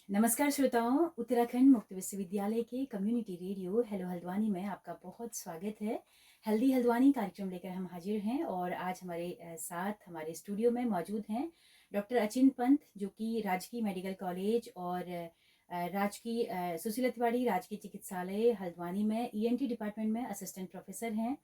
नमस्कार श्रोताओं, उत्तराखंड मुक्त विश्वविद्यालय के कम्युनिटी रेडियो हेलो हल्द्वानी में आपका बहुत स्वागत है। हेल्दी हल्द्वानी कार्यक्रम लेकर हम हाजिर हैं और आज हमारे साथ हमारे स्टूडियो में मौजूद हैं डॉक्टर अचिंत पंत, जो कि राजकीय मेडिकल कॉलेज और राजकीय सुशीला तिवारी राजकीय चिकित्सालय हल्द्वानी में ईएनटी डिपार्टमेंट में असिस्टेंट प्रोफेसर हैं।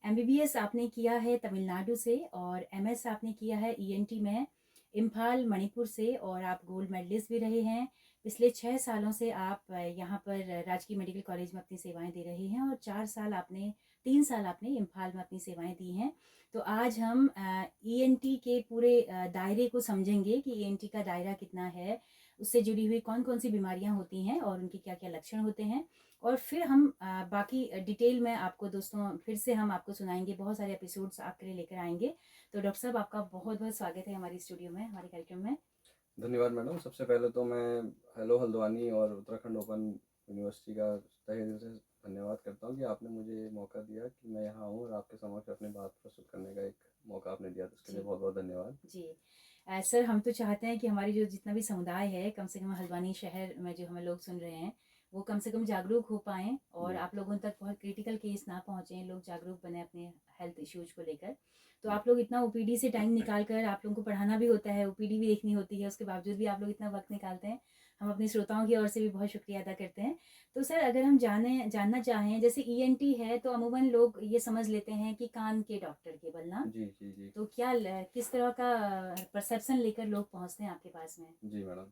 एमबीबीएस आपने किया है तमिलनाडु से और एमएस आपने किया है ईएनटी में इम्फाल मणिपुर से, और आप गोल्ड मेडलिस्ट भी रहे हैं। पिछले 6 सालों से आप यहाँ पर राजकीय मेडिकल कॉलेज में अपनी सेवाएं दे रहे हैं और 3 साल आपने इम्फाल में अपनी सेवाएं दी हैं। तो आज हम ईएनटी के पूरे दायरे को समझेंगे कि ईएनटी का दायरा कितना है, उससे जुड़ी हुई कौन कौन सी बीमारियां होती हैं और उनके क्या क्या लक्षण होते हैं। और फिर हम बाकी डिटेल में आपको दोस्तों फिर से हम आपको सुनाएंगे, बहुत सारे एपिसोड्स आपके लिए लेकर आएंगे। तो डॉक्टर साहब, आपका बहुत बहुत स्वागत है हमारी स्टूडियो में, हमारे कार्यक्रम में। धन्यवाद मैडम। सबसे पहले तो मैं हेलो हल्द्वानी और उत्तराखंड ओपन यूनिवर्सिटी का तहे दिल से धन्यवाद करता हूँ कि आपने मुझे मौका दिया कि मैं यहाँ आऊँ और आपके समक्ष अपनी बात प्रस्तुत करने का एक मौका आपने दिया, तो इसके लिए बहुत बहुत धन्यवाद जी सर, हम तो चाहते हैं कि हमारी जो जितना भी समुदाय है, कम से कम हल्द्वानी शहर में जो हमें लोग सुन रहे हैं, वो कम से कम जागरूक हो पाएँ और आप लोगों तक बहुत क्रिटिकल केस ना पहुँचे, लोग जागरूक बने अपने हेल्थ इश्यूज को लेकर। तो आप लोग इतना ओपीडी से टाइम निकाल कर, आप लोगों को पढ़ाना भी होता है, ओपीडी भी देखनी होती है, उसके बावजूद भी आप लोग इतना वक्त निकालते हैं। हम अपने श्रोताओं की ओर से भी बहुत शुक्रिया अदा करते हैं। तो सर, अगर हम जानना चाहें, जैसे ईएनटी है तो अमूमन लोग ये समझ लेते हैं कि कान के डॉक्टर केवल ना, जी जी जी। तो किस तरह का परसेप्शन लेकर लोग पहुंचते हैं आपके पास में? जी मैडम,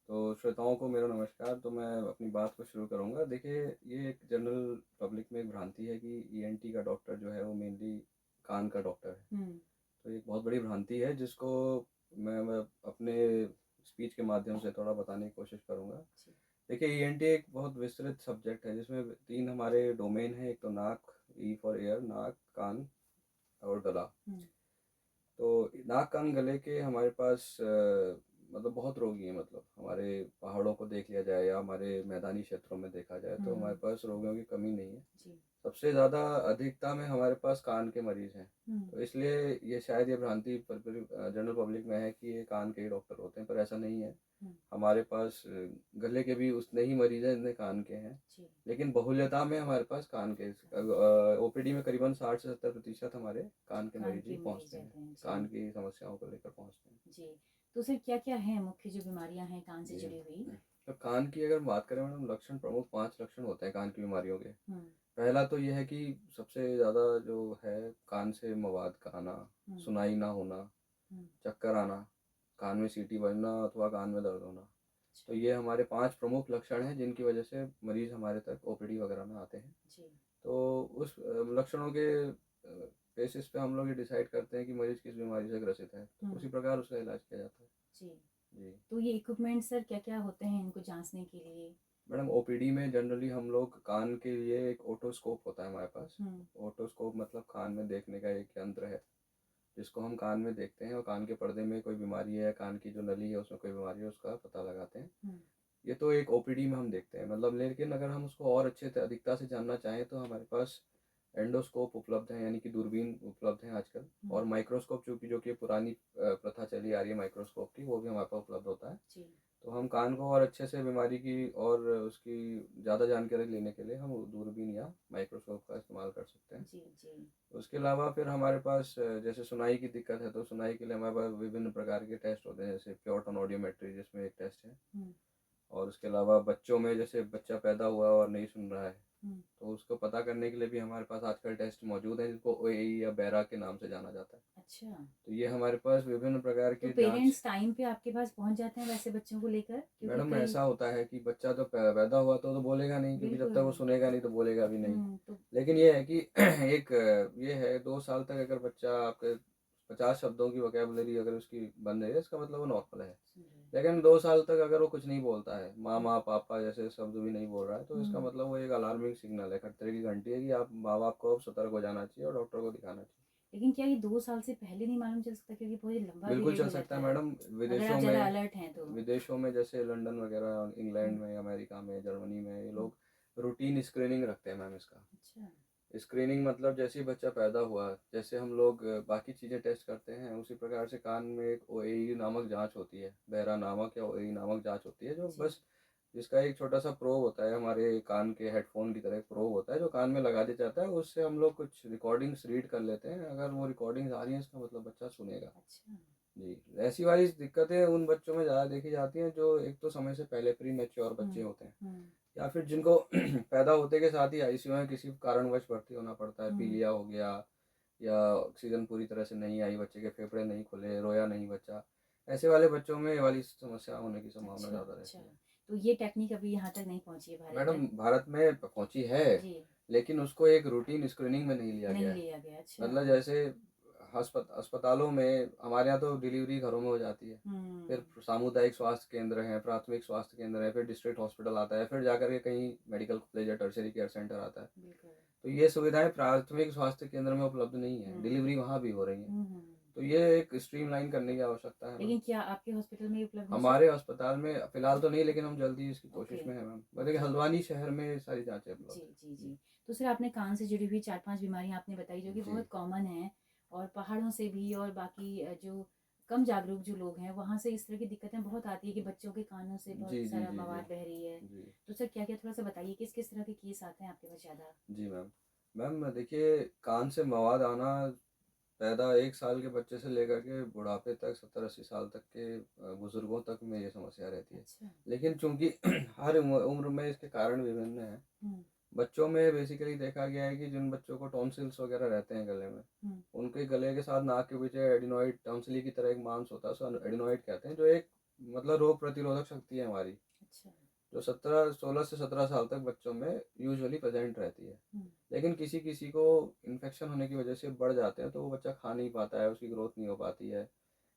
तो श्रोताओं को मेरा नमस्कार। तो मैं अपनी बात को शुरू करूँगा। देखिए, ये एक जनरल पब्लिक में एक भ्रांति है कि ईएनटी का डॉक्टर जो है वो मेनली कान का डॉक्टर है। तो एक बहुत बड़ी भ्रांति है जिसको मैं अपने स्पीच के माध्यम से थोड़ा बताने की कोशिश करूँगा। देखिए, ईएनटी एक बहुत विस्तृत सब्जेक्ट है जिसमें 3 हमारे डोमेन हैं। एक तो नाक, ई फॉर एयर, नाक, कान और गला। तो नाक, कान, गले के हमारे पास मतलब बहुत रोगी हैं। मतलब हमारे पहाड़ों को देख लिया जाए या हमारे मैदानी क्षेत्रों में देखा जाए तो हमारे पास रोगियों की कमी नहीं है। सबसे ज़्यादा अधिकता में हमारे पास कान के मरीज़ हैं। तो इसलिए ये शायद ये भ्रांति जनरल पब्लिक में है कि ये कान के ही डॉक्टर होते हैं, पर ऐसा नहीं है। हमारे पास गले के भी उतने ही मरीज़ हैं जितने कान के हैं, लेकिन बहुल्यता में हमारे पास कान के ओपीडी में करीबन 60 से 70% हमारे कान के मरीज ही पहुँचते हैं, कान की समस्याओं को लेकर पहुँचते हैं। जी। तो सर, क्या क्या है मुख्य जो बीमारियां हैं कान से जी। जुड़ी हुई? तो कान की अगर बात करें मैडम, लक्षण प्रमुख 5 लक्षण होते हैं कान की बीमारियों के। पहला तो यह है कि सबसे ज़्यादा जो है, कान से मवाद का आना, सुनाई ना होना, चक्कर आना, कान में सीटी बजना अथवा कान में दर्द होना। तो ये हमारे 5 प्रमुख लक्षण हैं जिनकी वजह से मरीज़ हमारे तक ओपीडी वगैरह में आते हैं। तो उस लक्षणों के बेसिस पे हम लोग ये डिसाइड करते हैं कि मरीज़ किस बीमारी से ग्रसित है, तो उसी प्रकार उसका इलाज किया जाता है। जी। तो ये इक्विपमेंट सर क्या क्या होते हैं इनको जांचने के लिए? मैडम, ओपीडी में जनरली हम लोग कान के लिए एक ओटोस्कोप होता है हमारे पास। ओटोस्कोप मतलब कान में देखने का एक यंत्र है जिसको हम कान में देखते हैं और कान के पर्दे में कोई बीमारी है, कान की जो नली है उसमें कोई बीमारी है, उसका पता लगाते हैं। ये तो एक ओपीडी में हम देखते हैं मतलब। लेकिन अगर हम उसको और अच्छे से अधिकता से जानना चाहें तो हमारे पास एंडोस्कोप उपलब्ध है, यानी कि दूरबीन उपलब्ध है आजकल। और माइक्रोस्कोप जो कि पुरानी प्रथा चली आ रही है माइक्रोस्कोप की, वो भी हमारे पास उपलब्ध होता है। तो हम कान को और अच्छे से बीमारी की और उसकी ज़्यादा जानकारी लेने के लिए हम दूरबीन या माइक्रोस्कोप का इस्तेमाल कर सकते हैं। उसके अलावा फिर हमारे पास जैसे सुनाई की दिक्कत है तो सुनाई के लिए हमारे पास विभिन्न प्रकार के टेस्ट होते हैं, जैसे प्योर टोन ऑडियोमेट्री जिसमें एक टेस्ट है। और उसके अलावा बच्चों में जैसे बच्चा पैदा हुआ और नहीं सुन रहा है तो उसको पता करने के लिए भी हमारे पास आजकल टेस्ट मौजूद हैं जिसको ओएई या बैरा के नाम से जाना जाता है। अच्छा। तो ये हमारे पास विभिन्न प्रकार तो के पेरेंट्स टाइम पे आपके पास पहुंच जाते हैं वैसे बच्चों को लेकर? मैडम, ऐसा होता है कि बच्चा तो पैदा हुआ तो बोलेगा नहीं, क्योंकि जब तक वो सुनेगा नहीं तो बोलेगा भी नहीं। लेकिन ये है कि एक ये है 2 साल तक अगर बच्चा आपके 50 शब्दों की वोकैबुलरी अगर उसकी बन रही है, इसका मतलब वो नॉर्मल है। लेकिन 2 साल तक अगर वो कुछ नहीं बोलता है, मामा पापा जैसे शब्द भी नहीं बोल रहा है, तो इसका मतलब वो एक अलार्मिंग सिग्नल है, खतरे की घंटी है कि आप माँ बाप को अब सतर्क हो जाना चाहिए और डॉक्टर को दिखाना चाहिए। लेकिन क्या ये 2 साल से पहले नहीं मालूम चल सकता, क्योंकि बहुत लंबा बिल्कुल पीरियड चल हो सकता जाता है है मैडम। अगर आप ज़्यादा अलर्ट हैं तो? विदेशों में जैसे लंदन वगैरह, इंग्लैंड में, अमेरिका में, जर्मनी में ये लोग रूटीन स्क्रीनिंग रखते हैं मैम इसका। अच्छा। स्क्रीनिंग मतलब जैसे ही बच्चा पैदा हुआ, जैसे हम लोग बाकी चीज़ें टेस्ट करते हैं, उसी प्रकार से कान में एक ओएई नामक जांच होती है, बेरा नामक या ओएई नामक जांच होती है, जो जी। बस जिसका एक छोटा सा प्रोब होता है, हमारे कान के हेडफोन की तरह एक प्रोब होता है जो कान में लगा दिया जाता है। उससे हम लोग कुछ रिकॉर्डिंग्स रीड कर लेते हैं, अगर वो रिकॉर्डिंग्स आ रही हैं इसका मतलब बच्चा सुनेगा। अच्छा। जी, ऐसी वाली दिक्कतें उन बच्चों में ज़्यादा देखी जाती हैं जो एक तो समय से पहले प्री मैच्योर बच्चे हुँ, होते हैं, हुँ, या फिर जिनको पैदा होते के साथ ही आईसीयू में किसी कारणवश भर्ती होना पड़ता है, हुँ। पीलिया हो गया या ऑक्सीजन पूरी तरह से नहीं आई, बच्चे के फेफड़े नहीं खुले, रोया नहीं बच्चा, ऐसे वाले बच्चों में ये वाली समस्या होने की संभावना अच्छा, ज़्यादा अच्छा। रहती है। तो ये टेक्निक अभी यहाँ तक नहीं पहुँची है भारत मैडम तक? भारत में पहुंची है, जी, लेकिन उसको एक रूटीन स्क्रीनिंग में नहीं लिया नहीं गया है। लिया गया। अच्छा। मतलब जैसे अस्पतालों में हमारे यहाँ तो डिलीवरी घरों में हो जाती है, हुँ, फिर सामुदायिक स्वास्थ्य केंद्र हैं, प्राथमिक स्वास्थ्य केंद्र है, फिर डिस्ट्रिक्ट हॉस्पिटल आता है, फिर जाकर के कहीं मेडिकल कॉलेज या टर्शरी केयर सेंटर आता है। बिल्कुल। तो ये सुविधाएं प्राथमिक स्वास्थ्य केंद्र में उपलब्ध नहीं है, हुँ, डिलीवरी वहाँ भी हो रही है। हुँ, हुँ। तो ये एक स्ट्रीमलाइन करने की आवश्यकता है मैम। लेकिन क्या आपके हॉस्पिटल में ये उपलब्ध है सर? हमारे अस्पताल में फिलहाल तो नहीं, लेकिन हम जल्दी इसकी ओके, कोशिश में है मैम। मतलब कि ओके। हल्द्वानी शहर में ये सारी जांचें उपलब्ध जी, है। जी, जी जी। तो सर आपने कान से जुड़ी हुई 4-5 बीमारियाँ आपने बताई जो कि जी बहुत कॉमन हैं और पहाड़ों से भी और बाकी जो कम जागरूक जो लोग हैं वहाँ से इस तरह की दिक्कतें बहुत आती है कि बच्चों के कानों से जी बहुत जी सारा जी जी मवाद बह रही है। जी तो सर क्या-क्या थोड़ा-सा बताइए किस-किस तरह के केस आते हैं आपके पास ज़्यादा? जी मैम। मैम देखिए, कान से मवाद आना पैदा 1 साल के बच्चे से लेकर के बुढ़ापे तक 70-80 साल तक के बुजुर्गों तक में ये समस्या रहती है। अच्छा। लेकिन चूंकि हर उम्र में इसके कारण विभिन्न हैं। हुँ, बच्चों में बेसिकली देखा गया है कि जिन बच्चों को टॉन्सिल्स वगैरह रहते हैं गले में, हुँ। उनके गले के साथ नाक के पीछे एडिनॉइड, टॉन्सिली की तरह एक मांस होता है, उसे एडिनॉइड कहते हैं, जो एक मतलब रोग प्रतिरोधक शक्ति है हमारी, अच्छा। जो 16 से 17 साल तक बच्चों में यूजुअली प्रेजेंट रहती है। हुँ, लेकिन किसी किसी को इन्फेक्शन होने की वजह से बढ़ जाते हैं, तो वो बच्चा खा नहीं पाता है, उसकी ग्रोथ नहीं हो पाती है।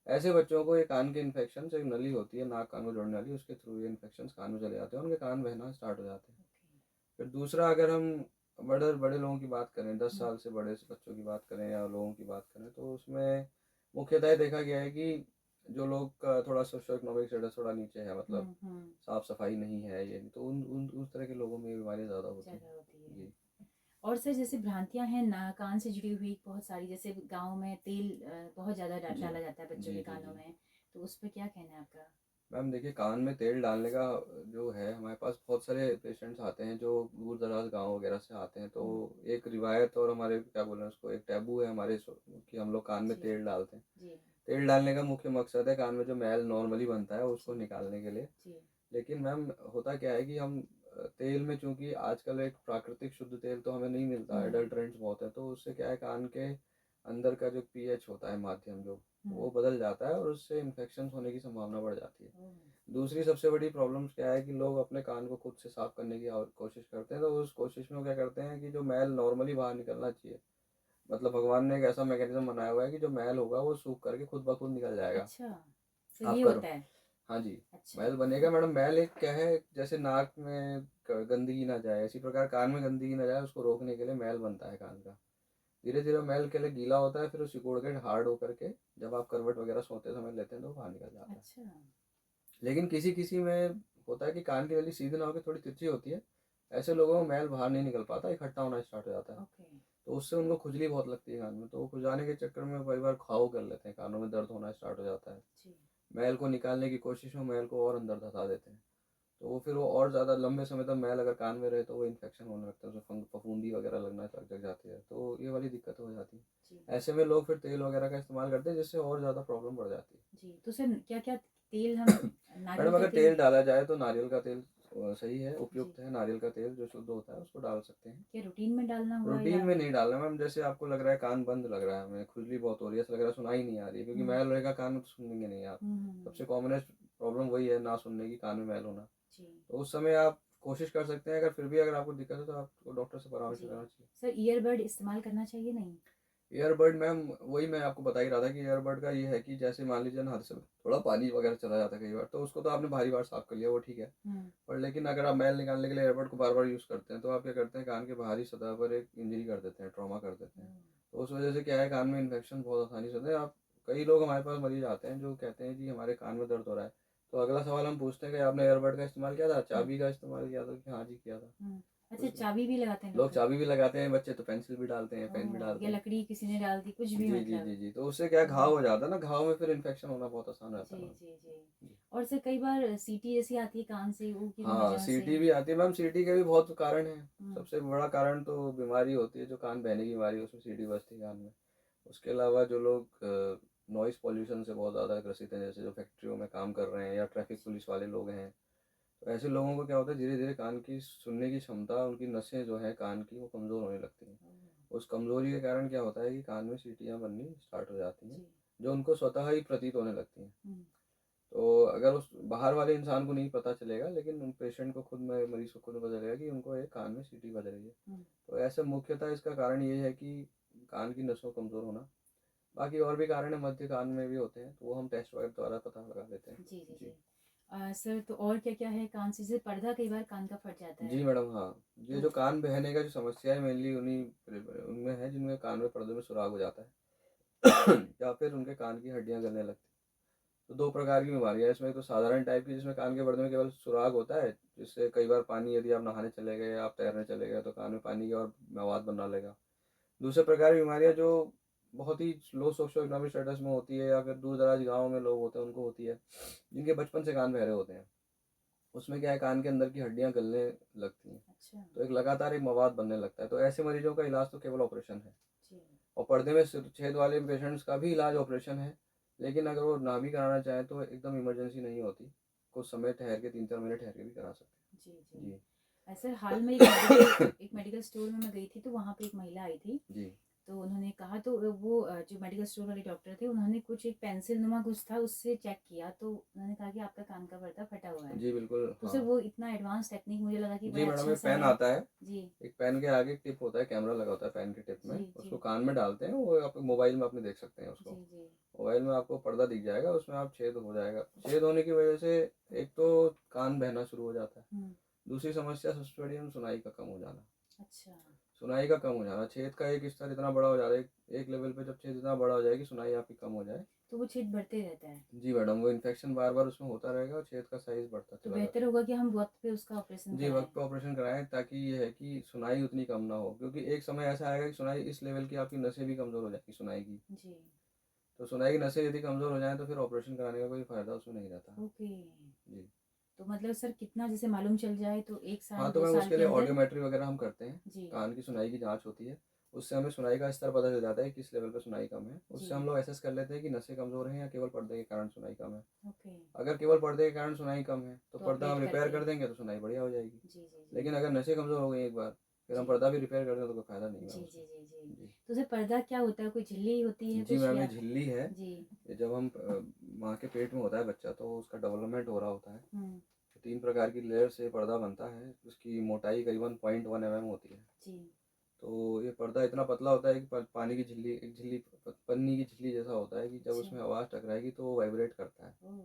ऐसे बच्चों को ये कान के इन्फेक्शन से, एक नली होती है नाक कान को जोड़ने वाली, उसके थ्रू ये इन्फेक्शन कान में चले जाते हैं, उनके कान बहना स्टार्ट हो जाते हैं। ओके। फिर दूसरा, अगर हम बड़े बड़े लोगों की बात करें, दस हुँ, साल से बड़े से बच्चों की बात करें या लोगों की बात करें, तो उसमें मुख्यतः देखा गया है कि जो लोग का थोड़ा सोशो इकोनॉमिक स्टेटस थोड़ा नीचे है, मतलब हुँ, हुँ। साफ सफाई नहीं है ये, तो उन उन उस तरह के लोगों में ये बीमारियाँ ज़्यादा होती ज़्यादा हैं। होती है। जी और सर जैसे भ्रांतियाँ हैं ना कान से जुड़ी हुई बहुत सारी जैसे गाँव में तेल बहुत ज़्यादा जी डाला जाता है बच्चों जी के जी कानों जी। में, तो उस पे क्या कहना है आपका? मैम देखिए, कान में तेल डालने का जो है, हमारे पास बहुत सारे पेशेंट्स आते हैं जो दूर दराज गांव वगैरह से आते हैं, तो हुँ, एक रिवायत और हमारे क्या बोले उसको, एक टैबू है हमारे कि हम लोग कान में जी, तेल डालते हैं। जी, तेल डालने का मुख्य मकसद है कान में जो मैल नॉर्मली बनता है उसको जी, निकालने के लिए। जी। लेकिन मैम होता क्या है कि हम तेल में, चूंकि आजकल एक प्राकृतिक शुद्ध तेल तो हमें नहीं मिलता, हुँ, एडल्ट्रेंट्स बहुत है, तो उससे क्या है, कान के अंदर का जो पीएच होता है, माध्यम जो, हुँ। वो बदल जाता है और उससे इन्फेक्शन होने की संभावना बढ़ जाती है। ओह! दूसरी सबसे बड़ी प्रॉब्लम क्या है कि लोग अपने कान को खुद से साफ करने की कोशिश करते हैं, तो उस कोशिश में वो क्या करते हैं कि जो मैल नॉर्मली बाहर निकलना चाहिए, मतलब भगवान ने एक ऐसा मैकेनिज्म बनाया हुआ है कि जो मैल होगा वो सूख करके खुद ब खुद निकल जाएगा। अच्छा, तो आप ये करो। होता है। हाँ जी। अच्छा, मैल बनेगा मैडम। मैल एक क्या है, जैसे नाक में गंदगी ना जाए, इसी प्रकार कान में गंदगी ना जाए, उसको रोकने के लिए मैल बनता है कान का। धीरे धीरे मैल के लिए गीला होता है, फिर वो सिकुड़ के हार्ड होकर के जब आप करवट वगैरह सोते समय लेते हैं तो वो बाहर निकल जाता है। अच्छा, लेकिन किसी किसी में होता है कि कान की नली सीधी ना होकर थोड़ी तिरछी होती है, ऐसे लोगों में मैल बाहर नहीं निकल पाता, इकट्ठा होना स्टार्ट हो जाता है। ओके, तो उससे उनको खुजली बहुत लगती है कान में, तो वो खुजाने के चक्कर में कई बार घाव कर लेते हैं, कानों में दर्द होना स्टार्ट हो जाता है। जी, मैल को निकालने की कोशिश में मैल को और अंदर धसा देते हैं, तो वो फिर वो और ज़्यादा लंबे समय तक मैल अगर कान में रहे तो वो इन्फेक्शन होने लगता है, उसमें फफूंदी वगैरह लगना लग जाती है, तो ये वाली दिक्कत हो जाती है। जी, ऐसे में लोग फिर तेल वगैरह का इस्तेमाल करते हैं, जिससे और ज़्यादा प्रॉब्लम बढ़ जाती जी। तो सर क्या-क्या तेल हम है। नारियल मैडम का अगर तेल तेल डाला जाए तो नारियल का तेल सही है, जी, उपयुक्त है। नारियल का तेल जो शुद्ध होता है उसको डाल सकते हैं। क्या रूटीन में डालना हुआ रूटीन या में नहीं डालना मैम। जैसे आपको लग रहा है कान बंद लग रहा है, हमें खुजली बहुत हो रही है, ऐसा लग रहा है सुनाई नहीं आ रही है, क्योंकि हुँ, मैल रहेगा कान में तो सुनेंगे नहीं आप। हुँ, हुँ, हुँ। सबसे कॉमनेस्ट प्रॉब्लम वही है, ना सुनने की, कान में मैल होना। जी, तो उस समय आप कोशिश कर सकते हैं, अगर फिर भी अगर आपको दिक्कत है तो आपको डॉक्टर से परामर्श जी। करना चाहिए। सर ईयरबड इस्तेमाल करना चाहिए नहीं? ईयरबड मैम, वही मैं आपको बता ही रहा था कि ईयरबड का ये है कि जैसे मान लीजिए ना, हाथ से थोड़ा पानी वगैरह चला जाता है कई बार, तो उसको तो आपने भारी बार साफ कर लिया, वो ठीक है। हुँ, पर लेकिन अगर आप मैल निकालने के लिए ईयरबड को बार बार यूज़ करते हैं, तो आप क्या करते हैं, कान के बाहरी सतह पर एक इंजरी कर देते हैं, ट्रॉमा कर देते हैं। ओह! तो उस वजह से क्या है, कान में इन्फेक्शन बहुत आसानी से होता है। आप, कई लोग हमारे पास मरीज आते हैं जो कहते हैं कि हमारे कान में दर्द हो रहा है, तो अगला सवाल हम पूछते हैं कि आपने ईयरबड का इस्तेमाल किया था, हुँ, चाबी का इस्तेमाल किया था, कि हाँ जी किया था। हुँ। अच्छा, चाबी भी लगाते हैं लोग तो? चाबी भी लगाते हैं, बच्चे तो पेंसिल भी डालते हैं, पेन भी डालते या हैं। लकड़ी किसी ने डाल दी, कुछ भी जी, जी, मतलब। जी, जी। तो उससे क्या घाव हो जाता है ना, घाव में फिर इन्फेक्शन होना बहुत आसान रहता जी, है मैम। जी, जी। जी। और सर कई बार सीटी ऐसी आती है कान से, वो की हाँ, वजह से। सीटी भी आती है मैम, सीटी के भी बहुत कारण हैं। हुँ, सबसे बड़ा कारण तो बीमारी होती है जो कान बहने की बीमारी है, उसमें सीटी बजती है कान में। उसके अलावा जो लोग नॉइज़ पॉल्यूशन से बहुत ज़्यादा ग्रसित हैं, जैसे जो फैक्ट्रियों में काम कर रहे हैं या ट्रैफिक पुलिस वाले लोग हैं, तो ऐसे लोगों को क्या होता है, धीरे-धीरे कान की सुनने की क्षमता, उनकी नसें जो हैं कान की, वो कमज़ोर होने लगती हैं। ओह! उस कमज़ोरी के कारण क्या होता है कि कान में सीटियाँ बननी स्टार्ट हो जाती हैं, जी। जो उनको स्वतः ही प्रतीत होने लगती हैं। हुँ, तो अगर उस बाहर वाले इंसान को नहीं पता चलेगा, लेकिन उन पेशेंट को खुद में, मरीज़ को खुद पता चलेगा कि उनको एक कान में सीटी बज रही है। हुँ। तो ऐसे मुख्यतः इसका कारण ये है कि कान की नसों कमज़ोर होना। बाकी और भी कारण है, मध्य कान में भी होते हैं, तो वो हम टेस्ट वगैरह द्वारा पता लगा लेते हैं। जी, जी, जी। जी। सर तो और क्या-क्या है कान से? जैसे पर्दा कई बार कान का फट जाता जी है, मैडम, हाँ। ये तो जो कान बहने का जो समस्या है मेनली उन्हीं उनमें है जिनमें कान में पर्दे में सुराख हो जाता है या फिर उनके कान की हड्डियाँ गलने लगती हैं। तो 2 प्रकार की बीमारियाँ हैं इसमें, तो साधारण टाइप की जिसमें कान के पर्दे में केवल सुराख होता है, जिससे कई बार पानी, यदि आप नहाने चले गए, आप तैरने चले गए, तो कान में पानी की और मवाद बनने लगेगा। दूसरे प्रकार की बीमारियाँ जो बहुत ही लो सोशियो इकोनॉमिक स्टेटस में होती है या फिर दूर-दराज गाँव में लोग होते हैं, उनको होती है, जिनके बचपन से कान बहरे होते हैं। उसमें क्या है, कान के अंदर की हड्डियाँ गलने लगती हैं, अच्छा, तो एक लगातार एक मवाद बनने लगता है। तो ऐसे मरीजों का इलाज तो केवल ऑपरेशन है। जी। और पर्दे में सिर छेद वाले पेशेंट्स का भी इलाज ऑपरेशन है, लेकिन अगर वो ना भी कराना चाहें तो एकदम इमरजेंसी नहीं होती। कुछ समय ठहर के, 3-4 महीने ठहर के भी करा सकते जी, जी। हैं। जी। सर हाल में एक मेडिकल स्टोर में मैं गई थी, तो वहाँ पे एक महिला आई थी, जी। तो उन्होंने कहा, तो वो जो मेडिकल स्टोर वाले डॉक्टर थे, उन्होंने कुछ एक पेंसिल नुमा कुछ था, उससे चेक किया, तो उन्होंने कहा कि आपका कान का पर्दा फटा हुआ है। जी, बिल्कुल, तो सर हाँ। वो इतना एडवांस टेक्निक मुझे लगा कि जी बड़ा मैडम, ये अच्छा-सा पेन है। आता है। जी, एक पेन के आगे एक टिप होता है, कैमरा लगा होता है पेन के टिप जी, में, जी। उसको कान में डालते हैं, वो आप मोबाइल में अपने देख सकते हैं उसको। जी, जी। मोबाइल में आपको पर्दा दिख जाएगा, उसमें आप छेद हो जाएगा। छेद होने की वजह से एक तो कान बहना शुरू हो जाता है। हुँ, दूसरी समस्या सबसे बड़ी है सुनाई का कम हो जाना। अच्छा। सुनाई का कम हो जाना, छेद का एक स्तर इतना बड़ा हो जा रहा है, एक लेवल पे जब छेद इतना बड़ा हो जाए कि सुनाई आपकी कम हो जाए। तो वो छेद बढ़ते रहता है। जी मैडम, वो इन्फेक्शन बार-बार उसमें होता रहेगा और छेद का साइज़ बढ़ता तो चला बेहतर जाता है। होगा कि हम वक़्त पे उसका ऑपरेशन जी, वक़्त कराएँ। पे ऑपरेशन कराएँ, ताकि ये है कि सुनाई उतनी कम ना हो, क्योंकि एक समय ऐसा आएगा कि सुनाई इस लेवल की, आपकी नसें भी कमज़ोर हो जाएँगी सुनाई की। जी, तो सुनाई की नसें यदि कमज़ोर हो जाएँ तो फिर ऑपरेशन कराने का कोई फ़ायदा उसमें नहीं रहता। ओके। जी। तो मतलब सर कितना जैसे मालूम चल जाए, तो 1 हाँ, साल, तो 2 मैम साल उसके के लिए अंदर? ऑडियोमेट्री वग़ैरह हम करते हैं। जी, कान की सुनाई की जाँच होती है। उससे हमें सुनाई का स्तर पता चल जाता है, किस लेवल पे सुनाई कम है। जी। उससे हम लोग असेस कर लेते हैं कि नसें कमज़ोर हैं या केवल पर्दे के कारण सुनाई कम है। ओके, अगर केवल पर्दे के कारण सुनाई कम है, तो तो पर्दा हम ऑपरेट रिपेयर करके। कर देंगे तो सुनाई बढ़िया हो जाएगी। जी, जी, जी। लेकिन अगर नसें कमज़ोर हो गई एक बार, फिर हम जी। पर्दा भी रिपेयर कर दें तो कोई फ़ायदा नहीं है जी, उसमें। जी, जी, जी। जी। तो सर पर्दा क्या होता है? कोई झिल्ली होती है जी कुछ मैम, ये या? झिल्ली है। जी। ये जब हम माँ के पेट में होता है बच्चा, तो उसका डेवलपमेंट हो रहा होता है। हुँ, तो 3 प्रकार की लेयर से पर्दा बनता है। उसकी मोटाई करीबन 0.1 mm होती है। जी। तो ये पर्दा इतना पतला होता है कि पानी की झिल्ली, एक झिल्ली, पन्नी की झिल्ली जैसा होता है कि जब अच्छा। उसमें आवाज़ टकराएगी तो वो वाइब्रेट करता है। ओह!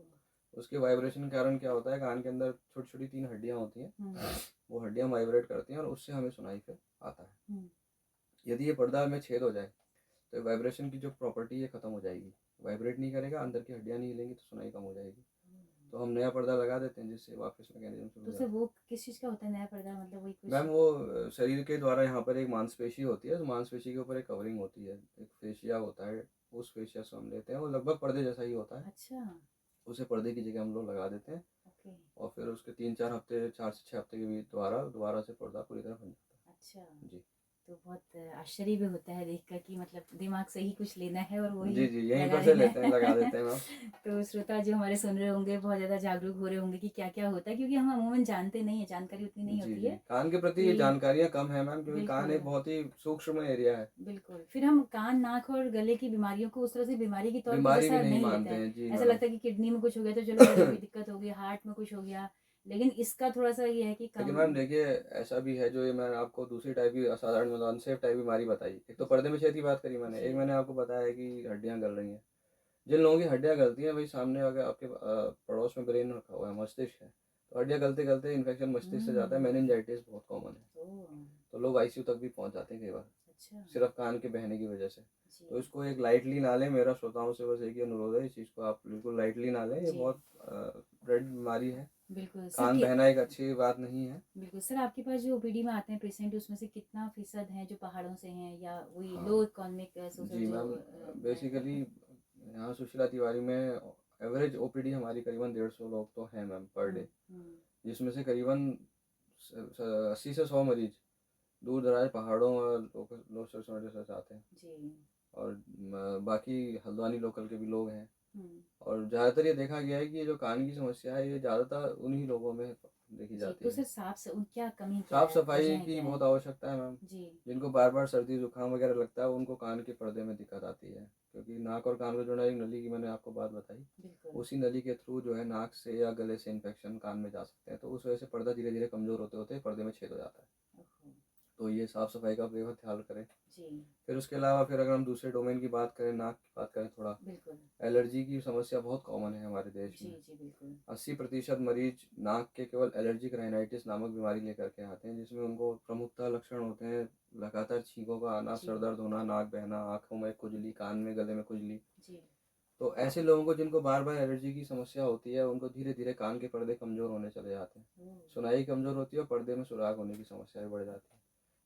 उसके वाइब्रेशन के कारण क्या होता है, कान के अंदर छोटी-छोटी 3 हड्डियाँ होती हैं। हुँ, वो हड्डियाँ वाइब्रेट करती हैं और उससे हमें सुनाई फिर आता है। हुँ। यदि ये पर्दा में छेद हो जाए, तो वाइब्रेशन की जो प्रॉपर्टी है खत्म हो जाएगी। वाइब्रेट नहीं करेगा, अंदर की हड्डियाँ नहीं हिलेंगी, तो सुनाई कम हो जाएगी। तो हम नया पर्दा लगा देते हैं, जिससे वापस मैकेनिज़्म शुरू तो हो सर जाता है। वो किस चीज़ का होता है नया पर्दा, मतलब वही कुछ? मैम वो शरीर के द्वारा यहाँ पर एक मांसपेशी होती है, उस मांसपेशी के ऊपर एक कवरिंग होती है, एक फेशिया होता है, उस फेशिया से हम लेते हैं, वो लगभग पर्दे जैसा ही होता है। अच्छा, उसे पर्दे की जगह हम लोग लगा देते हैं ओके, और फिर उसके 3-4 हफ्ते, 4 से 6 हफ्ते के भी द्वारा दोबारा से पर्दा पूरी तरह बन जाता अच्छा। है। जी। तो बहुत आश्चर्य भी होता है देखकर कि मतलब दिमाग से ही कुछ लेना है और जी, वही जी, यहीं लगा पर से देना लेते हैं, लगा है। देते हैं मैम। तो श्रोता जो हमारे सुन रहे होंगे बहुत ज़्यादा जागरूक हो रहे होंगे कि क्या-क्या होता है, क्योंकि हम अमूमन जानते नहीं हैं, जानकारी उतनी नहीं जी, होती जी। है कान के प्रति ये कि। जानकारियाँ कम है मैम, क्योंकि कान बिल्कुल, एक बहुत ही सूक्ष्म एरिया है। बिल्कुल। फिर हम कान, नाक और गले की बीमारियों को उस तरह से बीमारी के तौर पे बीमारी भी जैसा नहीं नहीं लेते मानते हैं। हैं। जी ऐसा मैडम। लगता है कि किडनी में कुछ हो गया तो चलो गले में दिक्कत हो गई, हार्ट में कुछ हो गया। लेकिन इसका थोड़ा-सा ये है कि लेकिन कम। मैम देखिए, ऐसा भी है, जो ये मैंने आपको दूसरी टाइप की असाधारण, मतलब अनसेफ टाइप बीमारी बताई। एक तो पर्दे में छेद की बात करी मैंने, जी। एक मैंने आपको बताया है कि हड्डियाँ गल रही हैं। जिन लोगों की हड्डियाँ गलती हैं, वही सामने अगर आपके पड़ोस में ब्रेन रखा हुआ है, मस्तिष्क है, तो हड्डियाँ गलते-गलते इन्फेक्शन मस्तिष्क से जाता है, हुँ। मेनिंजाइटिस बहुत कॉमन है। ओह! तो लोग आईसीयू तक भी पहुँच जाते हैं कई बार, अच्छा। सिर्फ़ कान के बहने की वजह से। जी, तो इसको एक लाइटली ना लें, मेरा श्रोताओं से बस एक ही अनुरोध है, इस चीज़ को आप बिल्कुल लाइटली ना लें, ये जी। बहुत ड्रेड बीमारी है। बिल्कुल सर कान बहना एक अच्छी बात नहीं है। बिल्कुल सर, आपके पास जो ओपीडी में आते हैं पेशेंट, उसमें से कितना फीसद हैं जो पहाड़ों से हैं या वही हाँ लो इकोनॉमिक सोशल जी जो मैम, बैकग्राउंड बेसिकली है? यहाँ सुशीला तिवारी में एवरेज ओपीडी हमारी करीबन 150 लोग तो हैं मैम पर डे, हम्म, जिसमें से करीबन 80 से 100 मरीज दूर दराज पहाड़ों और लोकल से आते हैं। जी। और बाकी हल्द्वानी लोकल के भी लोग हैं। हम्म, और ज़्यादातर ये देखा गया है कि ये जो कान की समस्या है ये ज़्यादातर उन्हीं लोगों में देखी जी जाती तो है। सर क्या कमी क्या साफ है, सफाई वजह की क्या बहुत है? आवश्यकता है मैम। जी। जिनको बार बार सर्दी जुकाम वगैरह लगता है उनको कान के पर्दे में दिक्कत आती है, क्योंकि नाक और कान को जोड़ना एक नली की मैंने आपको बात बताई, बिल्कुल। उसी नली के थ्रू जो है नाक से या गले से इन्फेक्शन कान में जा सकते हैं, तो उस वजह से पर्दा धीरे धीरे कमज़ोर होते होते पर्दे में छेद हो जाता है। ओहो, तो ये साफ़ सफाई का बेहद ख्याल करें। जी। फिर उसके अलावा फिर अगर हम दूसरे डोमेन की बात करें, नाक की बात करें थोड़ा, बिल्कुल। एलर्जी की समस्या बहुत कॉमन है हमारे देश जी में। जी बिल्कुल। 80% मरीज नाक के केवल एलर्जिक राइनाइटिस नामक बीमारी लेकर के आते हैं, जिसमें उनको प्रमुखतः लक्षण होते हैं लगातार छींकों का आना, जी सर दर्द होना, नाक बहना, आँखों में खुजली, कान में गले में खुजली। जी। तो ऐसे लोगों को जिनको बार बार एलर्जी की समस्या होती है उनको धीरे धीरे कान के पर्दे कमज़ोर होने चले जाते हैं, ओह, सुनाई कमज़ोर होती है और पर्दे में सुराख होने की समस्या भी बढ़ जाती है।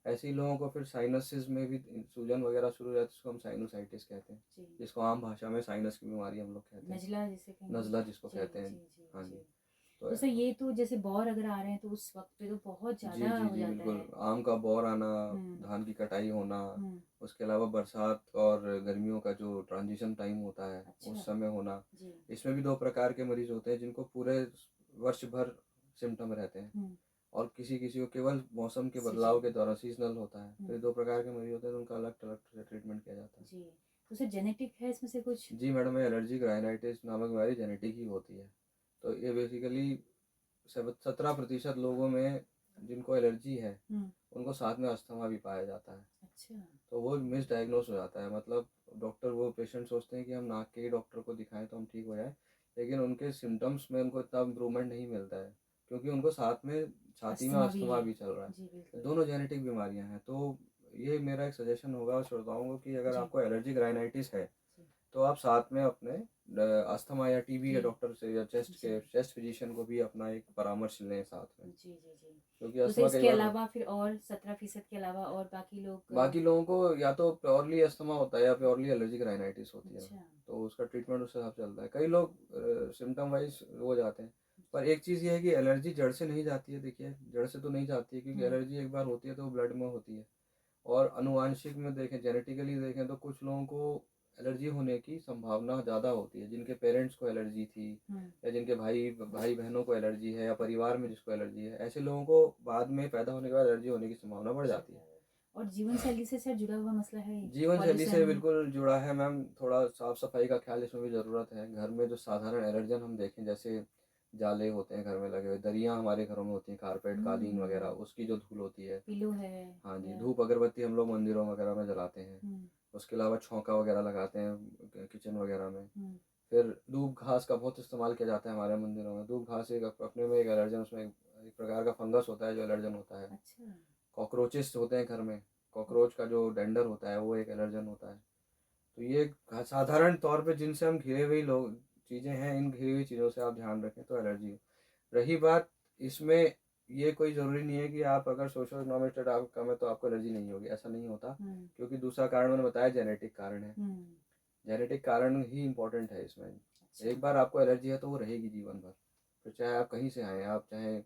ऐसे ही लोगों को फिर साइनसिस में भी सूजन वगैरह शुरू हो जाती है, जिसको हम साइनोसाइटिस कहते हैं, जी। जिसको आम भाषा में साइनस की बीमारी हम लोग कहते हैं, नजला जिसे कहेंगे। नज़ला जिसको जी कहते हैं। जी जी हाँ जी। जी। तो तो सर ये तो जैसे बौर अगर आ रहे हैं तो उस वक्त पे तो बहुत जी ज़्यादा जी हो जी जाता बिल्कुल, है। आम का बौर आना, हम्म। धान की कटाई होना, हम्म। उसके अलावा बरसात और गर्मियों का जो ट्रांजिशन टाइम होता है अच्छा। उस समय होना। जी। इसमें भी दो प्रकार के मरीज होते हैं जिनको पूरे वर्ष भर सिम्टम रहते हैं, हम्म। और किसी किसी को केवल मौसम के बदलाव के सीजन। दौरान सीजनल होता है। तो ये हम्म। दो प्रकार के मरीज होते हैं, तो उनका अलग अलग से ट्रीटमेंट किया जाता है। जी। तो सर जेनेटिक है इसमें से कुछ? जी मैडम, ये एलर्जिक राइनाइटिस नामक बीमारी जेनेटिक ही होती है। तो ये बेसिकली 17% लोगों में जिनको एलर्जी है हम्म। उनको साथ में अस्थमा भी पाया जाता है। अच्छा। तो वो मिस डायग्नोस हो जाता है, मतलब डॉक्टर, वो पेशेंट सोचते हैं कि हम नाक के ही डॉक्टर को दिखाएं तो हम ठीक हो जाए, लेकिन उनके सिम्टम्स में उनको इतना इम्प्रूवमेंट नहीं मिलता है, क्योंकि उनको साथ में छाती में अस्थमा भी अस्थमा है। भी चल रहा जी है। बिल्कुल। दोनों जेनेटिक बीमारियां हैं। तो ये मेरा एक सजेशन होगा श्रोताओं को कि अगर जी आपको एलर्जिक राइनाइटिस है जी तो आप साथ में अपने अस्थमा या टीबी के जी डॉक्टर से या जी चेस्ट फिजिशियन को भी अपना एक परामर्श लें साथ में, जी जी जी। क्योंकि तो सर अस्थमा कई इसके बार, अलावा फिर और 17% के अलावा और बाकी लोग बाकी लोगों को या तो प्योरली अस्थमा होता है या प्योरली एलर्जिक राइनाइटिस होती है, अच्छा। तो उसका ट्रीटमेंट उससे हिसाब से चलता है। कई लोग सिम्टम वाइज हो जाते हैं, पर एक चीज़ ये है कि एलर्जी जड़ से नहीं जाती है। देखिए, जड़ से तो नहीं जाती है, क्योंकि हम्म। एलर्जी एक बार होती है तो वो ब्लड में होती है। और आनुवांशिक में देखें, जेनेटिकली देखें तो कुछ लोगों को एलर्जी होने की संभावना ज़्यादा होती है, जिनके पेरेंट्स को एलर्जी थी हम्म। या जिनके भाई भाई बहनों को एलर्जी है या परिवार में जिसको एलर्जी है, ऐसे लोगों को बाद में पैदा होने के बाद एलर्जी होने की संभावना बढ़ जाती है। और जीवन शैली से सर जुड़ा हुआ मसला है ये? जीवन शैली से पॉल्यूशन। बिल्कुल जुड़ा है मैम, थोड़ा साफ सफाई का ख्याल इसमें भी ज़रूरत है। घर में जो साधारण एलर्जन हम देखें, जैसे जाले होते हैं घर में लगे हुए, दरियाँ हमारे घरों में होती हैं, कारपेट कालीन वगैरह, हम्म। उसकी जो धूल होती है। पिलो है हाँ जी, या? धूप अगरबत्ती हम लोग मंदिरों वगैरह में जलाते हैं। हम्म। उसके अलावा छौंका वगैरह लगाते हैं किचन वगैरह में। हम्म। फिर दूब घास का बहुत इस्तेमाल किया जाता है हमारे मंदिरों में। दूब घास एक अपने में एक एलर्जन, उसमें एक प्रकार का फंगस होता है जो एलर्जन होता है। अच्छा। कॉकरोचेस होते हैं घर में, कॉकरोच का जो डेंडर होता है वो एक एलर्जन होता है। तो ये साधारण तौर पे जिनसे हम घिरे हुए लोग चीज़ें हैं, इन घिरी हुई चीज़ों से आप ध्यान रखें तो एलर्जी हो। रही बात इसमें, ये कोई ज़रूरी नहीं है कि आप अगर सोशो इकोनॉमिक स्टेट आपका कम है तो आपको एलर्जी नहीं होगी, ऐसा नहीं होता। हम्म। क्योंकि दूसरा कारण मैंने बताया, जेनेटिक कारण है। हम्म। जेनेटिक कारण ही इम्पोर्टेंट है इसमें। अच्छा। एक बार आपको एलर्जी है तो वो रहेगी जीवन भर। फिर चाहे आप कहीं से आएँ, आप चाहे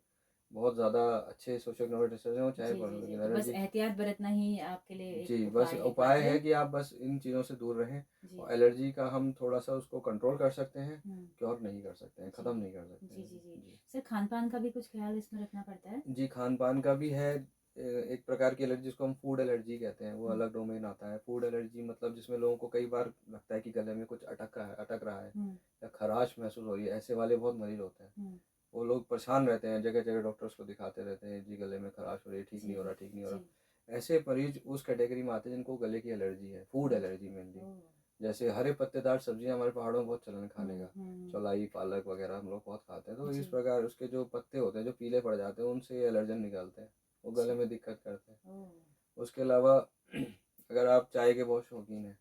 बहुत ज़्यादा अच्छे सोशो इकोनॉमिक स्टेटस से हो, चाहे जी पढ़ जी लो, जी लेकिन तो बस एलर्जी, एहतियात बरतना ही आपके लिए जी, एक बस उपाय है उपाय एकमात्र। है कि आप बस इन चीज़ों से दूर रहें। जी। और एलर्जी का हम थोड़ा सा उसको कंट्रोल कर सकते हैं, हम्म। क्योर नहीं कर सकते हैं, जी ख़त्म नहीं कर सकते जी हैं। जी जी। जी सर खान पान का भी कुछ ख्याल इसमें रखना पड़ता है? जी, खान पान का भी है। एक प्रकार की एलर्जी जिसको हम फूड एलर्जी कहते हैं, वो हम्म। अलग डोमेन आता है। फूड एलर्जी मतलब जिसमें लोगों को कई बार लगता है कि गले में कुछ अटक रहा है हम्म। या खराश महसूस हो रही है, ऐसे वाले बहुत मरीज होते हैं। हम्म। वो लोग परेशान रहते हैं, जगह जगह डॉक्टर्स को दिखाते रहते हैं, जी गले में खराश हो रही है, ठीक जी नहीं हो रहा, ठीक नहीं हो जी। रहा। ऐसे मरीज उस कैटेगरी में आते हैं जिनको गले की एलर्जी है, फूड एलर्जी मेनली। ओह। जैसे हरे पत्तेदार सब्जियां हमारे पहाड़ों में बहुत चलन है खाने का, हम्म। चौलाई पालक वगैरह हम लोग बहुत खाते हैं। तो इस जी। प्रकार उसके जो पत्ते होते हैं जो पीले पड़ जाते हैं, उनसे ये एलर्जन निकलते हैं, वो अच्छा। गले में दिक्कत करते हैं। ओह। उसके अलावा अगर आप चाय के बहुत शौकीन हैं,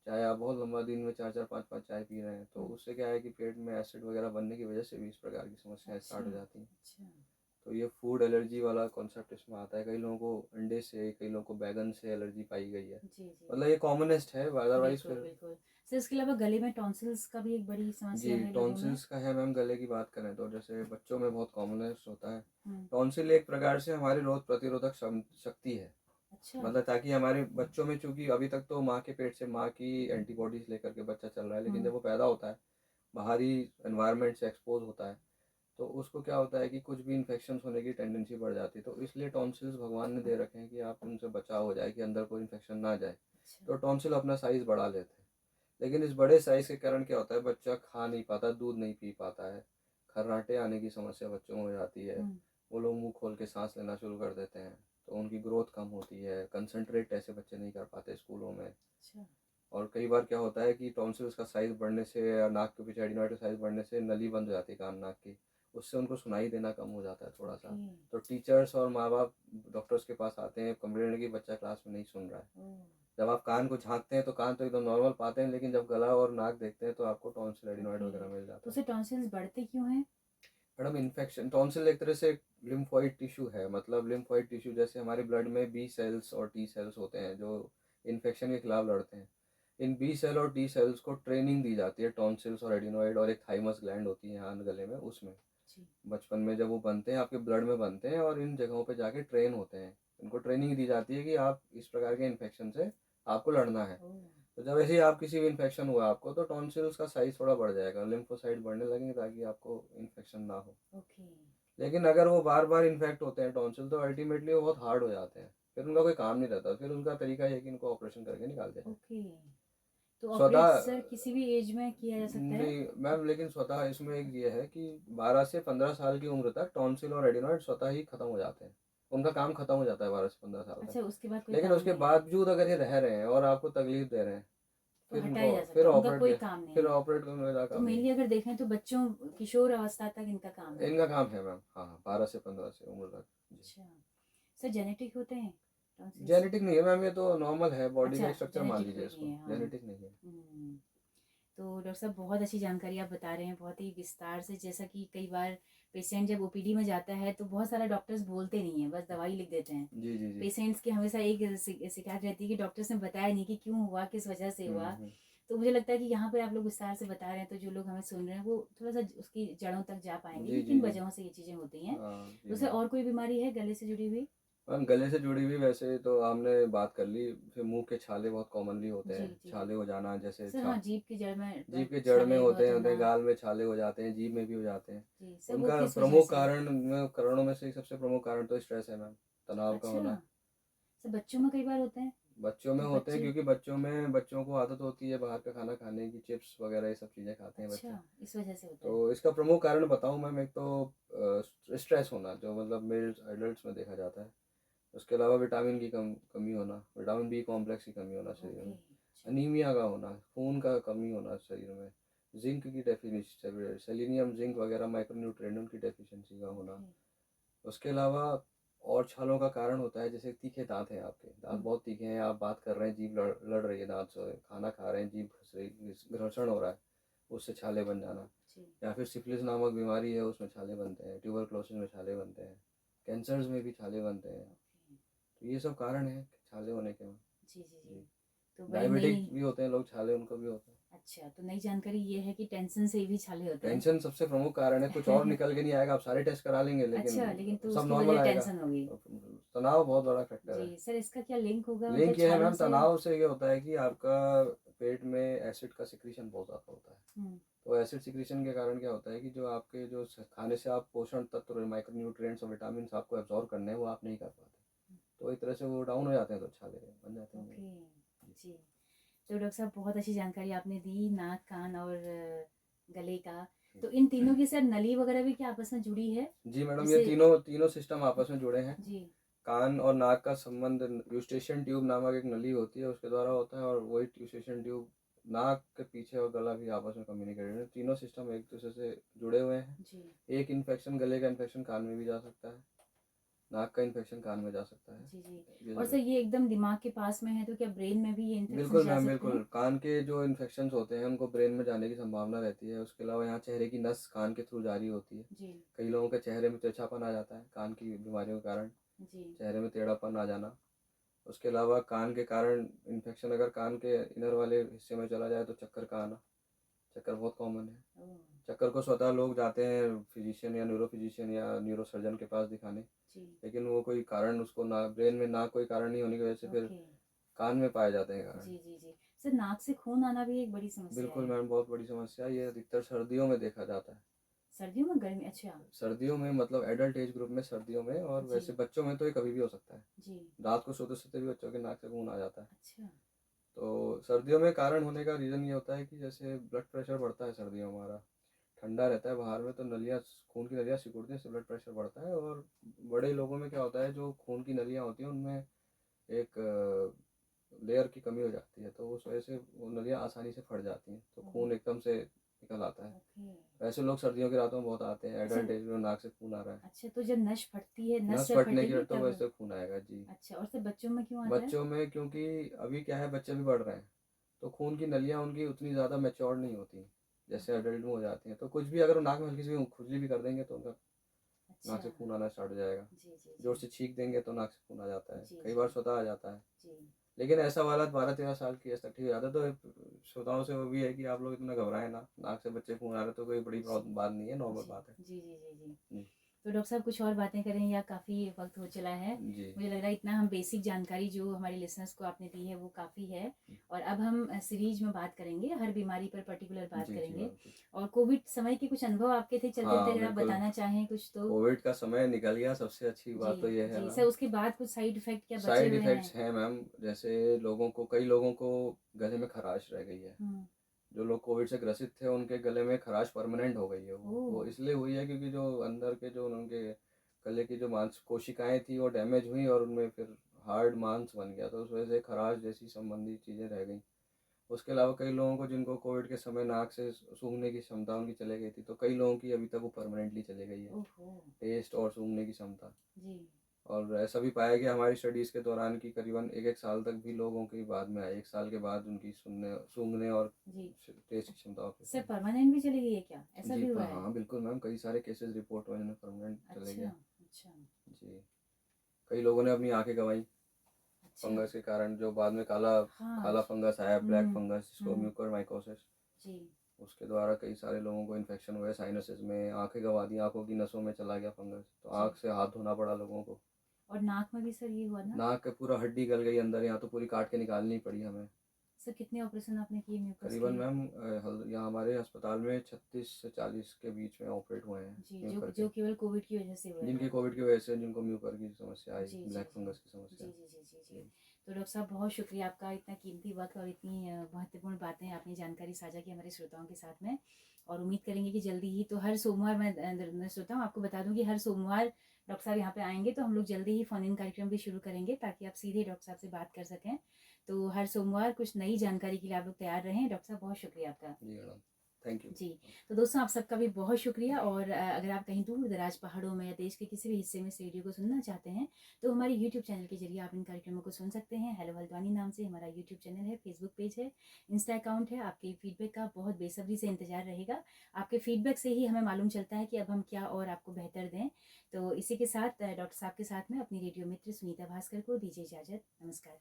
चाहे आप बहुत लंबा दिन में 4-4 5-5 चाय पी रहे हैं, तो उससे क्या है कि पेट में एसिड वगैरह बनने की वजह से भी इस प्रकार की समस्याएं स्टार्ट हो जाती हैं। अच्छा। तो ये फूड एलर्जी वाला कॉन्सेप्ट इसमें आता है। कई लोगों को अंडे से, कई लोगों को बैगन से एलर्जी पाई गई है। जी, जी। मतलब ये कॉमनेस्ट है, अदरवाइज बिल्कुल, फिर बिल्कुल। सर इसके अलावा गले में टॉन्सिल्स का भी एक बड़ी जी, समस्या है लोगों में। टॉन्सिल्स का है मैम। गले की बात करें तो जैसे बच्चों में बहुत कॉमनेस्ट होता है। हुँ। टॉन्सिल एक प्रकार से हमारी रोग प्रतिरोधक शक्ति है। अच्छा। मतलब ताकि हमारे बच्चों में, चूंकि अभी तक तो माँ के पेट से माँ की एंटीबॉडीज लेकर के बच्चा चल रहा है, लेकिन जब वो पैदा होता है, बाहरी एनवायरनमेंट से एक्सपोज होता है, तो उसको क्या होता है कि कुछ भी इन्फेक्शन होने की टेंडेंसी बढ़ जाती है। तो इसलिए टॉन्सिल्स भगवान ने दे रखे हैं कि आप उनसे बचाव हो जाए, कि अंदर कोई इन्फेक्शन ना जाए। अच्छा। तो टॉन्सिल अपना साइज बढ़ा लेते हैं, लेकिन इस बड़े साइज के कारण क्या होता है, बच्चा खा नहीं पाता, दूध नहीं पी पाता है, खर्राटे आने की समस्या बच्चों में हो जाती है। वो लोग मुंह खोल के सांस लेना शुरू कर देते हैं, तो उनकी ग्रोथ कम होती है, कंसंट्रेट ऐसे बच्चे नहीं कर पाते स्कूलों में। अच्छा। और कई बार क्या होता है कि टॉन्सिल्स का साइज बढ़ने से या नाक के पीछे एडिनॉइड का साइज बढ़ने से नली बंद हो जाती है कान नाक की, उससे उनको सुनाई देना कम हो जाता है थोड़ा सा। ओके। तो टीचर्स और माँ बाप डॉक्टर्स के पास आते हैं कंप्लेंट कि बच्चा क्लास में नहीं सुन रहा है। ओह! जब आप कान को झाँकते हैं तो कान तो एकदम नॉर्मल पाते हैं, लेकिन जब गला और नाक देखते हैं तो आपको टॉन्सिल एडिनॉइड ओके। वगैरह मिल तो जाता है। उसे टॉन्सिल्स बढ़ते क्यों हैं? मैडम इन्फेक्शन, टॉन्सिल एक तरह से लिम्फोइड टिश्यू है। मतलब लिम्फोइड टिश्यू जैसे हमारे ब्लड में बी सेल्स और टी सेल्स होते हैं जो इन्फेक्शन के खिलाफ लड़ते हैं। इन बी सेल और टी सेल्स को ट्रेनिंग दी जाती है टॉन्सिल्स और एडिनॉइड, और एक थाइमस ग्लैंड होती है यहाँ गले में, उसमें जी। बचपन में जब वो बनते हैं आपके ब्लड में बनते हैं, और इन जगहों पे जाके ट्रेन होते हैं। इनको ट्रेनिंग दी जाती है कि आप इस प्रकार के इन्फेक्शन से आपको लड़ना है। ओह! तो जब ऐसे ही आप किसी भी इन्फेक्शन हुआ आपको, तो टॉन्सिल्स का साइज थोड़ा बढ़ जाएगा, लिम्फोसाइट बढ़ने लगेंगे ताकि आपको इन्फेक्शन ना हो। ओके। लेकिन अगर वो बार बार इन्फेक्ट होते हैं टॉन्सिल, तो अल्टीमेटली वो बहुत हार्ड हो जाते हैं, फिर उनका कोई काम नहीं रहता। फिर उनका तरीका ये है कि इनको ऑपरेशन करके निकाल दिया जाए। ओके। तो ऑपरेट स्वतः सर किसी भी एज में किया जा सकता है? नहीं मैम, लेकिन स्वतः इसमें एक ये है कि 12 से 15 साल की उम्र तक टॉन्सिल और एडिनॉइड स्वतः ही खत्म हो जाते हैं। उनका काम खत्म हो जाता है 12 से 15 साल तक। अच्छा, उसके बाद कोई लेकिन काम उसके नहीं है। बावजूद अगर ये रह रहे हैं और आपको तकलीफ दे रहे हैं, तो फिर हटाया इनको जा फिर सकता है, उनका ऑपरेट कोई किया, काम नहीं फिर है। ऑपरेट करने का तो काम नहीं मेनली अगर देखें तो बच्चों किशोर अवस्था तक इनका काम है। है। इनका काम है मैम, हाँ हाँ, 12 से 15 से उम्र तक जी। अच्छा। सर जेनेटिक होते हैं टॉन्सिल्स? जेनेटिक नहीं है मैम, ये तो नॉर्मल है, बॉडी का अच्छा, एक स्ट्रक्चर मान जेनेटिक लीजिए कोई नहीं इसको, है, हाँ। जेनेटिक नहीं है। हुँ। तो डॉक्टर साहब बहुत अच्छी जानकारी आप बता रहे हैं, बहुत ही विस्तार से। जैसा कि कई बार पेशेंट जब ओपीडी में जाता है तो बहुत सारा डॉक्टर्स बोलते नहीं हैं, बस दवाई लिख देते हैं। जी जी जी। पेशेंट्स की हमेशा एक शिकायत रहती है कि डॉक्टर्स ने बताया नहीं कि क्यों हुआ, किस वजह से हुआ। हम्म। तो मुझे लगता है कि यहाँ पे आप लोग विस्तार से बता रहे हैं, तो जो लोग हमें सुन रहे हैं वो थोड़ा-सा उसकी जड़ों तक जा पाएँगे जी कि जी किन जी। वजहों से ये चीज़ें होती हैं। हाँ जी तो सर मैम। और कोई बीमारी है गले से जुड़ी हुई? मैम गले से जुड़ी हुई वैसे तो हमने बात कर ली, फिर मुंह के छाले बहुत कॉमनली होते जी, हैं, जी, छाले बिल्कुल। हो जाना, जैसे सर हाँ, जीभ की जड़ में जीभ के जड़ में छाले बहुत होते हैं, होना। गाल में छाले हो जाते हैं, जीभ में भी हो जाते हैं। जी, सर वो उनका किस वजह प्रमुख से? कारणों में से सबसे प्रमुख कारण तो स्ट्रेस है मैम, तनाव का अच्छा, होना। सर बच्चों में कई बार होते हैं? बच्चों में जब होते हैं बच्चे क्योंकि बच्चों को आदत होती है बाहर का खाना खाने की, चिप्स वगैरह ये सब चीज़ें खाते हैं बच्चे। अच्छा, इस वजह से होता है। तो इसका प्रमुख कारण बताऊं मैम, एक तो स्ट्रेस होना, जो मतलब मेल्स एडल्ट्स में देखा जाता है। उसके अलावा विटामिन की कमी होना, विटामिन बी कॉम्प्लेक्स की कमी होना शरीर ओके, में, अच्छा। अनीमिया का होना, खून का कमी होना शरीर में, जिंक की डेफिशिएंसी, सेलेनियम जिंक वगैरह माइक्रोन्यूट्रिएंट की डेफिशिएंसी का होना। ओके। उसके अलावा और छालों का कारण होता है, जैसे तीखे दांत हैं, आपके दांत हुँ, बहुत तीखे हैं, आप बात कर रहे हैं, जीभ लड़ रही है दांत से, खाना खा रहे हैं, जीभ घस रही, घर्षण हो रहा है, उससे छाले बन जाना। जी। या फिर सिफिलिस नामक बीमारी है, उसमें छाले बनते हैं, ट्यूबरक्लोसिस में छाले बनते हैं, कैंसर्स में भी छाले बनते हैं। ओके। तो ये सब कारण है छाले होने के। जी, जी, जी। जी। तो बड़ी डायबिटिक नई भी होते हैं लोग, छाले उनको भी होते हैं। अच्छा, तो नई जानकारी ये है कि टेंशन से भी छाले होते हैं। टेंशन सबसे प्रमुख कारण है, कुछ और निकल के नहीं आएगा, आप सारे टेस्ट करा लेंगे लेकिन अच्छा, लेकिन तो सब उसकी नॉर्मल वजह आएगा। टेंशन होगी। तनाव बहुत बड़ा फैक्टर है। जी, सर इसका क्या लिंक होगा मतलब लिंक ये है छालों मैम, से? तनाव से ये होता है कि आपका पेट में एसिड का सिक्रीशन बहुत ज़्यादा होता है। हुँ, तो एसिड सिक्रीशन के कारण क्या होता है कि जो आपके जो खाने से आप पोषण तत्व, माइक्रोन्यूट्रिएंट्स और विटामिन आपको एब्जॉर्ब करने हैं, वो आप नहीं कर पाते। तो एक तरह से वो डाउन हो जाते हैं, तो छाले बन जाते हैं। ओके, जी। तो डॉक्टर साहब बहुत अच्छी जानकारी आपने दी नाक, कान और गले का। तो इन तीनों की सर नली वगैरह भी क्या आपस में जुड़ी है? जी मैडम, ये जैसे तीनों तीनों सिस्टम आपस में जुड़े हैं। जी, कान और नाक का संबंध यूस्टेशियन ट्यूब नामक एक नली होती है, उसके द्वारा होता है, और वही यूस्टेशियन ट्यूब नाक के पीछे और गला भी आपस में कम्युनिकेटेड है। तीनों सिस्टम एक दूसरे से जुड़े हुए हैं। जी। एक इन्फेक्शन, गले का इन्फेक्शन कान में भी जा सकता है, नाक का इन्फेक्शन कान में जा सकता है। जी जी। ये और सर ये एकदम दिमाग के पास में है तो क्या ब्रेन में भी ये इन्फेक्शन बिल्कुल जा मैम, सकते हैं? बिल्कुल। कान के जो इन्फेक्शंस होते हैं उनको ब्रेन में जाने की संभावना रहती है। उसके अलावा यहाँ चेहरे की नस कान के थ्रू जारी होती है। जी कई लोगों के चेहरे में तिरछापन आ जाता है कान की बीमारियों के कारण, जी। चेहरे में टेढ़ापन आ जाना। उसके अलावा कान के कारण इन्फेक्शन अगर कान के इनर वाले हिस्से में चला जाए तो चक्कर का आना, चक्कर बहुत कॉमन है। ओह, चक्कर को स्वतः लोग जाते हैं फिजिशियन या न्यूरो फिजिशियन या न्यूरो सर्जन के पास दिखाने, जी। लेकिन वो कोई कारण उसको ना ब्रेन में ना कोई कारण नहीं होने की वजह से फिर ओके। कान में पाए जाते हैं कारण। जी जी जी। सर नाक से खून आना भी एक बड़ी समस्या बिल्कुल है। मैम, बहुत बड़ी समस्या है। ये अधिकतर सर्दियों में देखा जाता है। सर्दियों में, गर्मी, अच्छा। सर्दियों में मतलब एडल्ट एज ग्रुप में सर्दियों में, और जी वैसे बच्चों में तो ये कभी भी हो सकता है। जी। रात को सोते सोते भी बच्चों के नाक से खून आ जाता है। अच्छा। तो सर्दियों में कारण होने का रीज़न ये होता है कि जैसे ब्लड प्रेशर बढ़ता है सर्दियों में, हमारा ठंडा रहता है बाहर में तो नलियाँ, खून की नलियाँ सिकुड़ती हैं, इससे ब्लड प्रेशर बढ़ता है। और बड़े लोगों में क्या होता है, जो खून की नलियाँ होती हैं उनमें एक लेयर की कमी हो जाती है, तो उस वजह से वो नलियाँ आसानी से फट जाती हैं, तो ओह, खून एकदम से निकल आता है। ओके। वैसे लोग सर्दियों की रातों में बहुत आते हैं, अच्छा। एडल्ट एज में नाक से खून आ रहा है। अच्छा, तो जब नस फटती है, नस नस जब फटने की फटेगी तो तब? वैसे खून आएगा जी। अच्छा, और सर बच्चों में क्यों आता है? बच्चों में क्योंकि अभी क्या है, बच्चे भी बढ़ रहे हैं, तो खून की नलियाँ उनकी उतनी ज़्यादा मैच्योर नहीं होती जैसे ओके। एडल्ट में हो जाती हैं। तो कुछ भी अगर वो नाक में हल्की सी भी खुजली भी कर देंगे तो उनका नाक अच्छा। से खून आना स्टार्ट हो जाएगा। जी जी जी। जोर से छींक देंगे तो नाक से खून आ जाता है, जी कई बार जी स्वतः आ जाता है। जी। लेकिन ऐसा वाला 12-13 साल की ऐसा ठीक हो जाता है। तो श्रोताओं से वो भी है कि आप लोग इतना घबराएं ना, नाक से बच्चे खून आ रहे तो कोई बड़ी जी बात नहीं है, नॉर्मल जी बात है। जी जी जी जी। जी तो डॉक्टर साहब कुछ और बातें करें या काफ़ी वक्त हो चला है? जी मुझे लग रहा है इतना हम बेसिक जानकारी जो हमारे लिसनर्स को आपने दी है वो काफ़ी है। और अब हम सीरीज में बात करेंगे, हर बीमारी पर पर्टिकुलर बात जी जी करेंगे। मैम जी। और कोविड समय के कुछ अनुभव आपके थे चलते थे, हाँ अगर आप बिल्कुल, बताना चाहें कुछ तो? कोविड का समय निकल गया, सबसे अच्छी जी बात तो ये है जी। Sir ma'am. उसके बाद कुछ साइड इफेक्ट क्या बचे साइड हुए हैं? इफ़ेक्ट्स हैं मैम, जैसे कई लोगों को गले में खराश रह गई है। हम्म। जो लोग कोविड से ग्रसित थे उनके गले में खराश परमानेंट हो गई है। वो ओह। इसलिए हुई है क्योंकि जो अंदर के जो उनके गले की जो मांस कोशिकाएं थी वो डैमेज हुई और उनमें फिर हार्ड मांस बन गया, तो उस वजह से खराश जैसी संबंधी चीज़ें रह गई। उसके अलावा कई लोगों को जिनको कोविड के समय नाक से सूंघने की क्षमता उनकी चली गई थी, तो कई लोगों की अभी तक वो परमानेंटली चली गई है, ओहो। टेस्ट और सूंघने की क्षमता। जी। और ऐसा भी पाया गया हमारी स्टडीज़ के दौरान कि करीबन 1-1 साल तक भी लोगों की बाद में आए, 1 साल के बाद उनकी सुनने सूंघने और जी। टेस्ट की क्षमता वापस सर आई। परमानेंट भी चली गई है क्या, ऐसा जी भी हुआ है? हाँ बिल्कुल मैम, कई सारे केसेस रिपोर्ट हुए जिनमें परमानेंट चले अच्छा गए। अच्छा। जी, कई लोगों ने अपनी आंखें गंवाई अच्छा। फंगस के कारण, जो बाद में काला हाँ। काला फंगस आया, ब्लैक हम्म फंगस जिसको हम्म। म्यूकोरमाइकोसिस। जी। उसके द्वारा कई सारे लोगों को इन्फेक्शन हुए साइनसेस में, आंखें गंवा दी, आंखों की नसों में चला गया फंगस, तो जी। आंख से हाथ धोना पड़ा लोगों को। और नाक में भी सर ये हुआ ना? नाक का पूरा हड्डी गल गई अंदर, यहाँ तो पूरी काट के निकालनी पड़ी हमें। सर कितने ऑपरेशन आपने किए म्यूकस करीबन के? मैम यहाँ हमारे अस्पताल में 36 से 40 के बीच में ऑपरेट हुए हैं जी, जो म्यूकर के। जो केवल कोविड की वजह से हुए जिनकी हैं? कोविड की वजह से, जिनको म्यूकर की समस्या आई, जी जी ब्लैक जी फंगस की जी समस्या। जी जी जी जी। जी तो डॉक्टर साहब बहुत शुक्रिया आपका, इतना कीमती वक्त और इतनी महत्वपूर्ण बातें आपने जानकारी साझा की हमारे श्रोताओं के साथ में। और उम्मीद करेंगे कि जल्दी ही, तो हर सोमवार मैं श्रोताओं आपको बता दूं कि हर सोमवार डॉक्टर साहब यहाँ पे आएंगे, तो हम लोग जल्दी ही फोन इन कार्यक्रम भी शुरू करेंगे ताकि आप सीधे डॉक्टर साहब से बात कर सकें। तो हर सोमवार कुछ नई जानकारी के लिए आप लोग तैयार रहें। डॉक्टर साहब बहुत शुक्रिया आपका। जी मैडम, थैंक यू। जी। तो दोस्तों आप सबका भी बहुत शुक्रिया। और अगर आप कहीं दूर दराज पहाड़ों में या देश के किसी भी हिस्से में इस रेडियो को सुनना चाहते हैं तो हमारे यूट्यूब चैनल के जरिए आप इन कार्यक्रमों को सुन सकते हैं। हेलो हल्द्वानी नाम से हमारा यूट्यूब चैनल है, फेसबुक पेज है, इंस्टा अकाउंट है। आपके फीडबैक का बहुत बेसब्री से इंतजार रहेगा। आपके फीडबैक से ही हमें मालूम चलता है कि अब हम क्या और आपको बेहतर दें। तो इसी के साथ डॉक्टर साहब के साथ में अपनी रेडियो मित्र सुनीता भास्कर को दीजिए इजाज़त। नमस्कार।